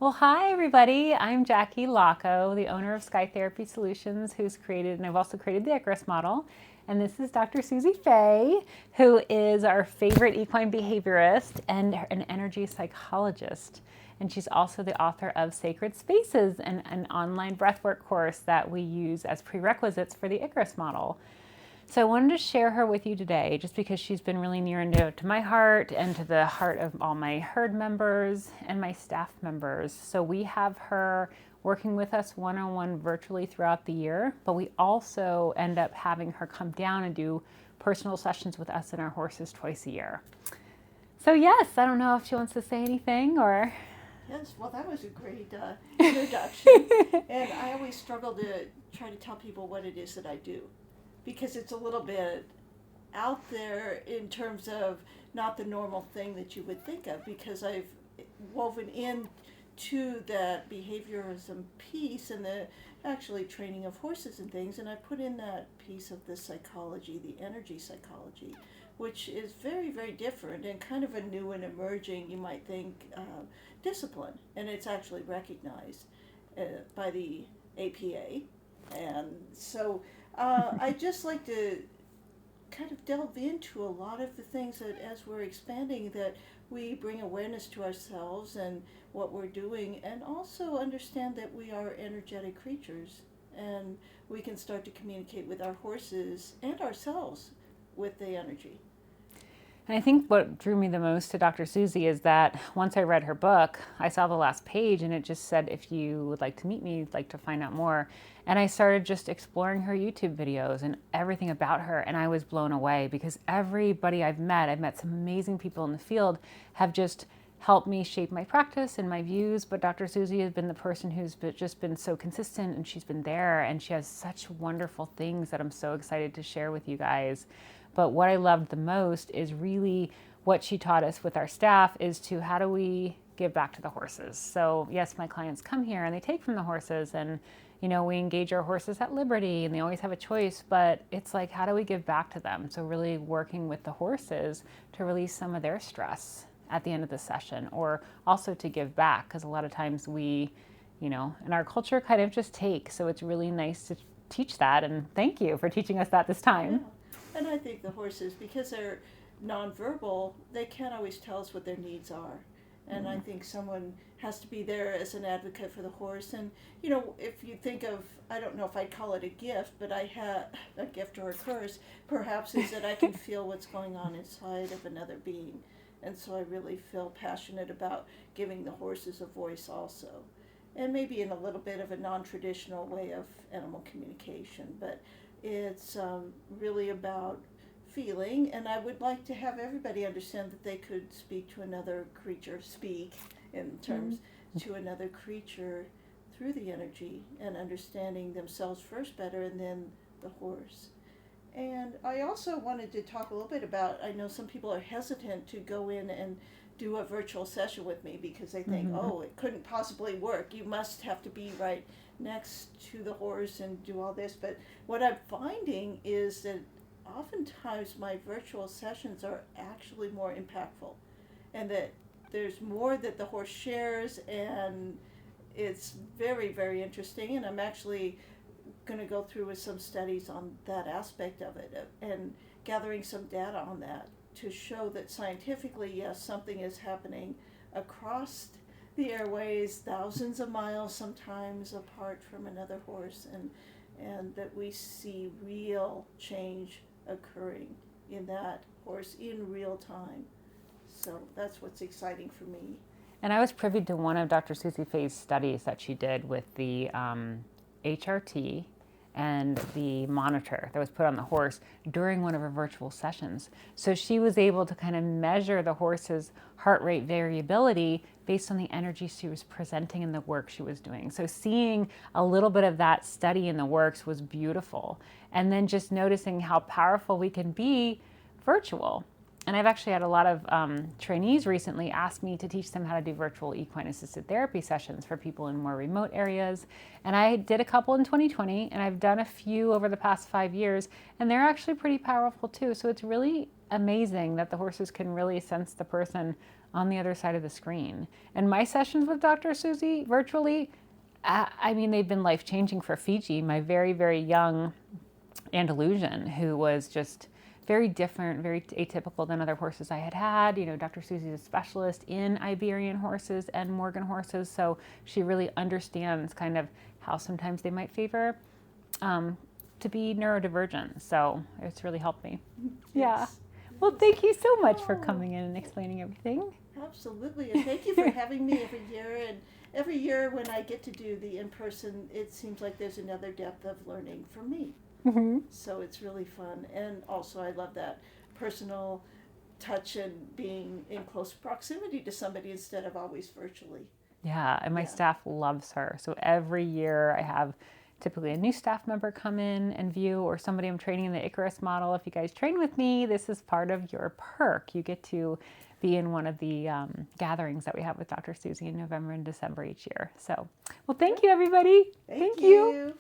Well, hi everybody. I'm Jackie Laco, the owner of Sky Therapy Solutions, who's created, and I've also created the Icarus model. And this is Dr. Susie Fay, who is our favorite equine behaviorist and an energy psychologist. And she's also the author of Sacred Spaces, an online breathwork course that we use as prerequisites for the Icarus model. So I wanted to share her with you today just because she's been really near and dear to my heart and to the heart of all my herd members and my staff members. So we have her working with us one-on-one virtually throughout the year, but we also end up having her come down and do personal sessions with us and our horses twice a year. So yes, I don't know if she wants to say anything or... Yes, well, that was a great introduction. And I always struggle to try to tell people what it is that I do because it's a little bit out there in terms of not the normal thing that you would think of, because I've woven in to that behaviorism piece and the actually training of horses and things, and I put in that piece of the psychology, the energy psychology, which is very, very different and kind of a new and emerging, you might think, discipline, and it's actually recognized by the APA. And so I just like to kind of delve into a lot of the things that, as we're expanding, that we bring awareness to ourselves and what we're doing, and also understand that we are energetic creatures and we can start to communicate with our horses and ourselves with the energy. And I think what drew me the most to Dr. Susie is that once I read her book, I saw the last page and it just said, if you would like to meet me, you'd like to find out more. And I started just exploring her YouTube videos and everything about her. And I was blown away because everybody I've met some amazing people in the field, have just helped me shape my practice and my views. But Dr. Susie has been the person who's just been so consistent, and she's been there, and she has such wonderful things that I'm so excited to share with you guys. But what I loved the most is really what she taught us with our staff is to how do we give back to the horses. So yes, my clients come here and they take from the horses, and we engage our horses at liberty and they always have a choice, but it's like, how do we give back to them? So really working with the horses to release some of their stress at the end of the session, or also to give back, because a lot of times we, in our culture kind of just take. So it's really nice to teach that, and thank you for teaching us that this time. Yeah. And I think the horses, because they're nonverbal, they can't always tell us what their needs are. And I think someone has to be there as an advocate for the horse. And, if you think of, I don't know if I'd call it a gift, but I have a gift or a curse, perhaps, is that I can feel what's going on inside of another being. And so I really feel passionate about giving the horses a voice also. And maybe in a little bit of a non-traditional way of animal communication. But it's really about feeling, and I would like to have everybody understand that they could speak to another creature, speak in terms to another creature through the energy, and understanding themselves first better and then the horse. And I also wanted to talk a little bit about, I know some people are hesitant to go in and do a virtual session with me because they think, oh, it couldn't possibly work. You must have to be right next to the horse and do all this. But what I'm finding is that oftentimes my virtual sessions are actually more impactful, and that there's more that the horse shares, and it's very, very interesting. And I'm actually going to go through with some studies on that aspect of it, and gathering some data on that to show that scientifically, yes, something is happening across the airways, thousands of miles sometimes apart from another horse, and that we see real change occurring in that horse in real time. So that's what's exciting for me. And I was privy to one of Dr. Susie Fay's studies that she did with the HRT and the monitor that was put on the horse during one of her virtual sessions. So she was able to kind of measure the horse's heart rate variability based on the energy she was presenting in the work she was doing. So seeing a little bit of that study in the works was beautiful. And then just noticing how powerful we can be virtual. And I've actually had a lot of trainees recently ask me to teach them how to do virtual equine assisted therapy sessions for people in more remote areas. And I did a couple in 2020, and I've done a few over the past 5 years, and they're actually pretty powerful too. So it's really amazing that the horses can really sense the person on the other side of the screen. And my sessions with Dr. Susie virtually, I mean, they've been life-changing for Fiji, my very, very young Andalusian, who was just very different, very atypical than other horses I had had. You know, Dr. Susie's a specialist in Iberian horses and Morgan horses, so she really understands kind of how sometimes they might favor to be neurodivergent. So it's really helped me. Yeah. Yes. Well, thank you so much for Oh. coming in and explaining everything. Absolutely, and thank you for having me every year. And every year when I get to do the in-person, it seems like there's another depth of learning for me. Mm-hmm. So it's really fun. And also I love that personal touch and being in close proximity to somebody instead of always virtually. Yeah, and my Yeah. staff loves her. So every year I have typically a new staff member come in and view, or somebody I'm training in the Icarus model. If you guys train with me, this is part of your perk. You get to be in one of the gatherings that we have with Dr. Susie in November and December each year. So, well, thank you, everybody. Thank you. you.